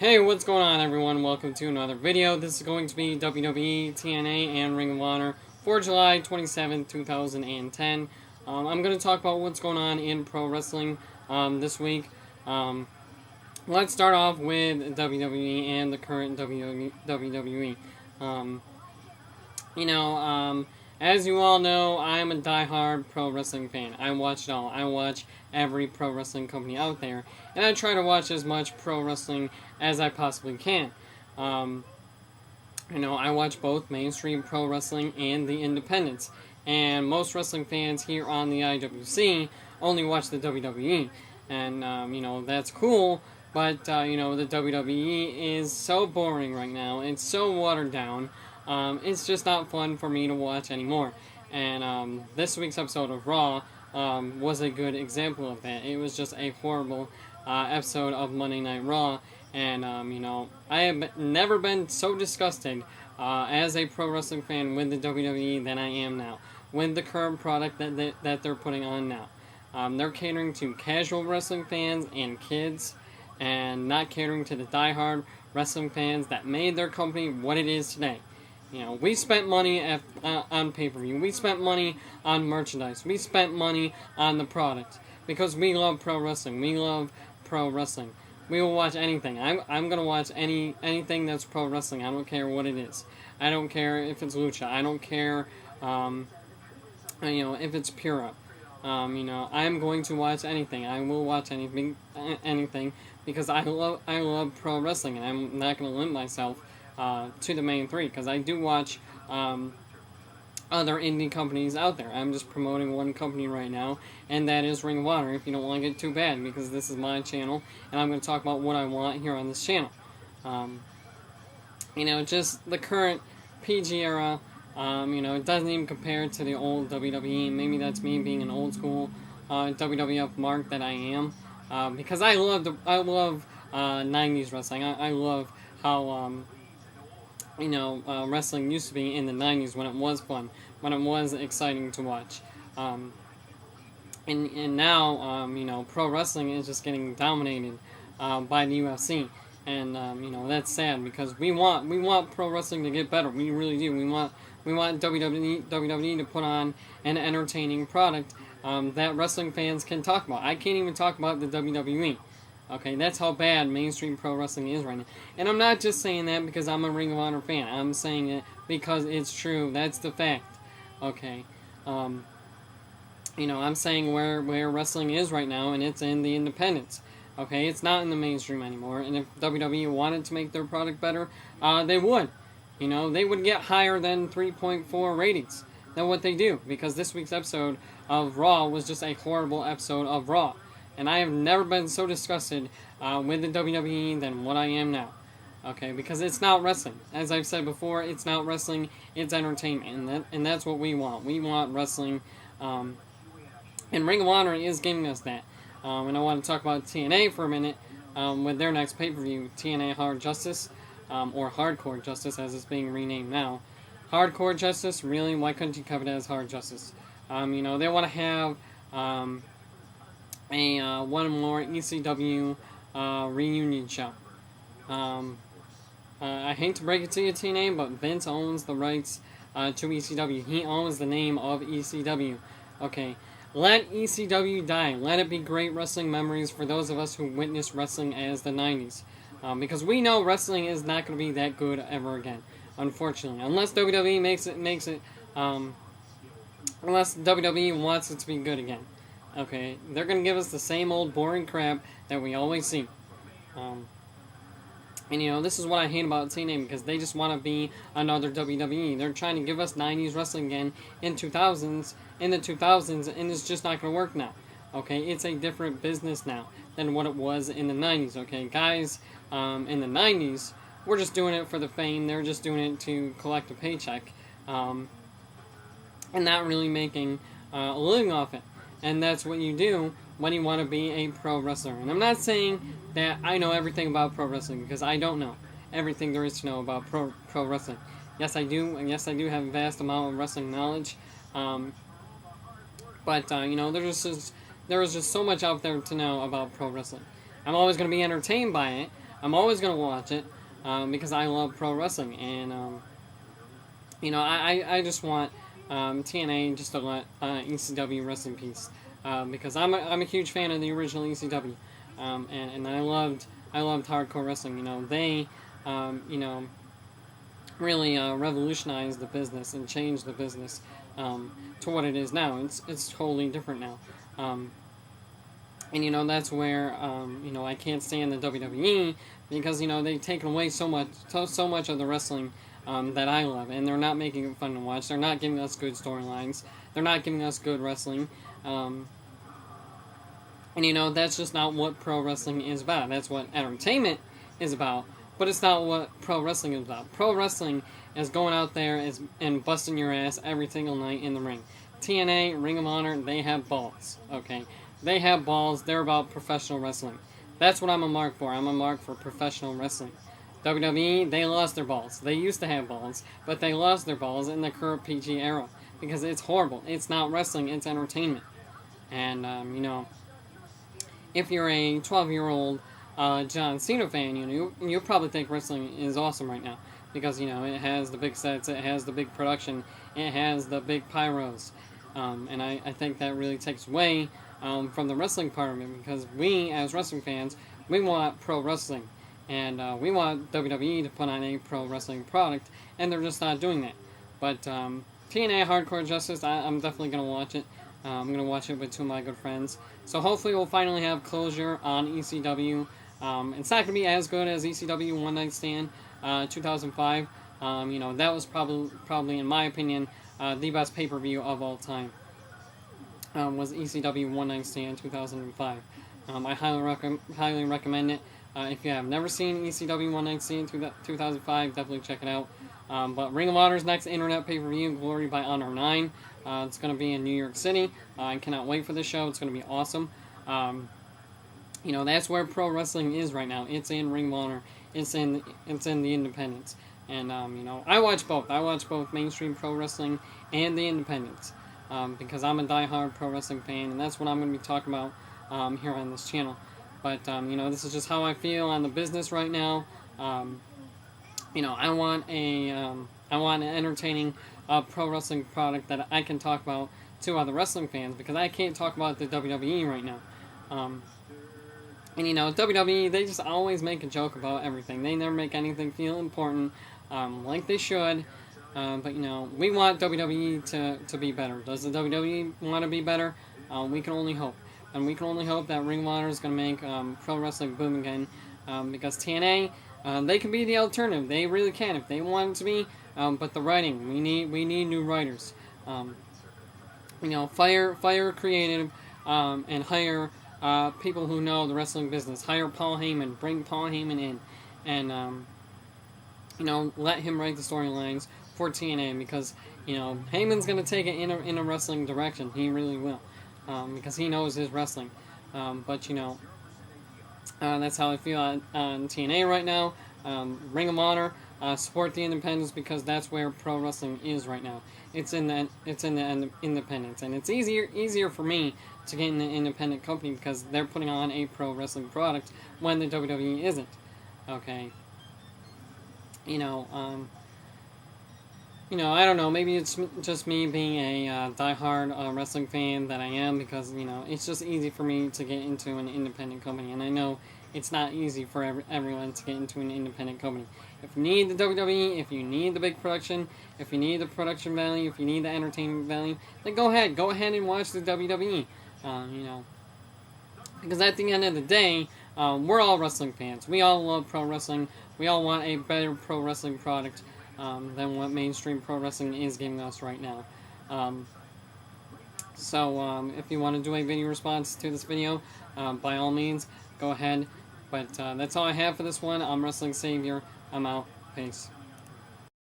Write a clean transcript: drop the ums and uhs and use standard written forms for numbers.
Hey, what's going on, everyone? Welcome to another video. This is going to be WWE, TNA, and Ring of Honor for July 27th, 2010. I'm going to talk about what's going on in pro wrestling this week. Let's start off with WWE and the current WWE. As you all know, I'm a diehard pro wrestling fan. I watch it all. I watch every pro wrestling company out there, and I try to watch as much pro wrestling as I possibly can. I watch both mainstream pro wrestling and the independents, and most wrestling fans here on the IWC only watch the WWE, and that's cool. But the WWE is so boring right now. It's so watered down. It's just not fun for me to watch anymore. And this week's episode of Raw was a good example of that. It was just a horrible episode of Monday Night Raw. And, I have never been so disgusted as a pro wrestling fan with the WWE than I am now. With the current product that they're putting on now. They're catering to casual wrestling fans and kids, and not catering to the diehard wrestling fans that made their company what it is today. We spent money on pay-per-view. We spent money on merchandise. We spent money on the product because we love pro wrestling. We love pro wrestling. We will watch anything. I'm gonna watch anything that's pro wrestling. I don't care what it is. I don't care if it's lucha. I don't care, if it's pura. I'm going to watch anything. I will watch anything because I love pro wrestling, and I'm not gonna limit myself to the main three, because I do watch other indie companies out there. I'm just promoting one company right now, and that is Ring of Honor, if you don't like it too bad, because this is my channel, and I'm going to talk about what I want here on this channel. Just the current PG era, it doesn't even compare to the old WWE. Maybe that's me being an old school WWF mark that I am, because I love 90s wrestling. I love how wrestling used to be in the 90s, when it was fun, when it was exciting to watch. And now, pro wrestling is just getting dominated by the UFC. And, that's sad, because we want pro wrestling to get better. We really do. We want WWE to put on an entertaining product that wrestling fans can talk about. I can't even talk about the WWE. Okay, that's how bad mainstream pro wrestling is right now. And I'm not just saying that because I'm a Ring of Honor fan. I'm saying it because it's true. That's the fact. Okay. I'm saying where wrestling is right now, and it's in the independents. Okay, it's not in the mainstream anymore. And if WWE wanted to make their product better, they would. They would get higher than 3.4 ratings than what they do. Because this week's episode of Raw was just a horrible episode of Raw. And I have never been so disgusted with the WWE than what I am now. Okay, because it's not wrestling. As I've said before, it's not wrestling, it's entertainment. And that's what we want. We want wrestling. And Ring of Honor is giving us that. And I want to talk about TNA for a minute with their next pay-per-view, TNA Hard Justice, or Hardcore Justice as it's being renamed now. Hardcore Justice? Really? Why couldn't you cover it as Hard Justice? They want to have one more ECW reunion show. I hate to break it to you, TNA, but Vince owns the rights to ECW. He owns the name of ECW. Okay, let ECW die. Let it be great wrestling memories for those of us who witnessed wrestling as the 90s. Because we know wrestling is not going to be that good ever again, unfortunately. Unless WWE makes it, unless WWE wants it to be good again. Okay, they're going to give us the same old boring crap that we always see. This is what I hate about TNA, because they just want to be another WWE. They're trying to give us 90s wrestling again in the 2000s, and it's just not going to work now. Okay, it's a different business now than what it was in the 90s. Okay, guys, in the 90s, we're just doing it for the fame. They're just doing it to collect a paycheck, and not really making a living off it. And that's what you do when you want to be a pro wrestler. And I'm not saying that I know everything about pro wrestling, because I don't know everything there is to know about pro wrestling. Yes, I do. And yes, I do have a vast amount of wrestling knowledge. But there is just so much out there to know about pro wrestling. I'm always going to be entertained by it. I'm always going to watch it because I love pro wrestling. And, I just want TNA just to let ECW rest in peace. Because I'm a huge fan of the original ECW. And I loved hardcore wrestling. They, really revolutionized the business and changed the business to what it is now. It's totally different now. And that's where I can't stand the WWE because they've taken away so much of the wrestling that I love, and they're not making it fun to watch. They're not giving us good storylines. They're not giving us good wrestling. And that's just not what pro wrestling is about. That's what entertainment is about, but it's not what pro wrestling is about. Pro wrestling is going out there and busting your ass every single night in the ring. TNA, Ring of Honor, they have balls, okay? They have balls. They're about professional wrestling. That's what I'm a mark for. I'm a mark for professional wrestling. WWE, they lost their balls. They used to have balls, but they lost their balls in the current PG era because it's horrible. It's not wrestling, it's entertainment. And, if you're a 12-year-old John Cena fan, you probably think wrestling is awesome right now because, it has the big sets, it has the big production, it has the big pyros. And I think that really takes away from the wrestling part of it because we, as wrestling fans, we want pro wrestling. And we want WWE to put on a pro wrestling product, and they're just not doing that. But TNA Hardcore Justice, I'm definitely going to watch it. I'm going to watch it with two of my good friends. So hopefully we'll finally have closure on ECW. It's not going to be as good as ECW One Night Stand 2005. That was probably, in my opinion, the best pay-per-view of all time. Was ECW One Night Stand 2005. I highly recommend it. If you have never seen ECW One Night Stand 2005, definitely check it out. But Ring of Honor's next internet pay-per-view, Glory by Honor 9. It's going to be in New York City. I cannot wait for this show. It's going to be awesome. That's where pro wrestling is right now. It's in Ring of Honor. It's in the independents. And, I watch both. I watch both mainstream pro wrestling and the independents. Because I'm a diehard pro wrestling fan, and that's what I'm going to be talking about here on this channel. But, this is just how I feel on the business right now. I want an entertaining pro wrestling product that I can talk about to other wrestling fans, because I can't talk about the WWE right now. WWE, they just always make a joke about everything. They never make anything feel important, like they should. But, we want WWE to be better. Does the WWE want to be better? We can only hope. And we can only hope that Ring of Honor is going to make pro wrestling boom again. Because TNA, they can be the alternative. They really can if they want it to be. But the writing, we need new writers. Fire creative and hire people who know the wrestling business. Hire Paul Heyman. Bring Paul Heyman in. And, let him write the storylines for TNA. Because, Heyman's going to take it in a wrestling direction. He really will. Because he knows his wrestling. But, that's how I feel on TNA right now. Ring of Honor, support the independents because that's where pro wrestling is right now. It's in the independents, and it's easier for me to get in an independent company because they're putting on a pro wrestling product when the WWE isn't. Okay. I don't know, maybe it's just me being a diehard wrestling fan that I am because, it's just easy for me to get into an independent company, and I know it's not easy for everyone to get into an independent company. If you need the WWE, if you need the big production, if you need the production value, if you need the entertainment value, then go ahead and watch the WWE, because at the end of the day, we're all wrestling fans. We all love pro wrestling. We all want a better pro wrestling product than what mainstream pro wrestling is giving us right now. So if you want to do a video response to this video, by all means, go ahead. But that's all I have for this one. I'm Wrestling Savior. I'm out. Peace.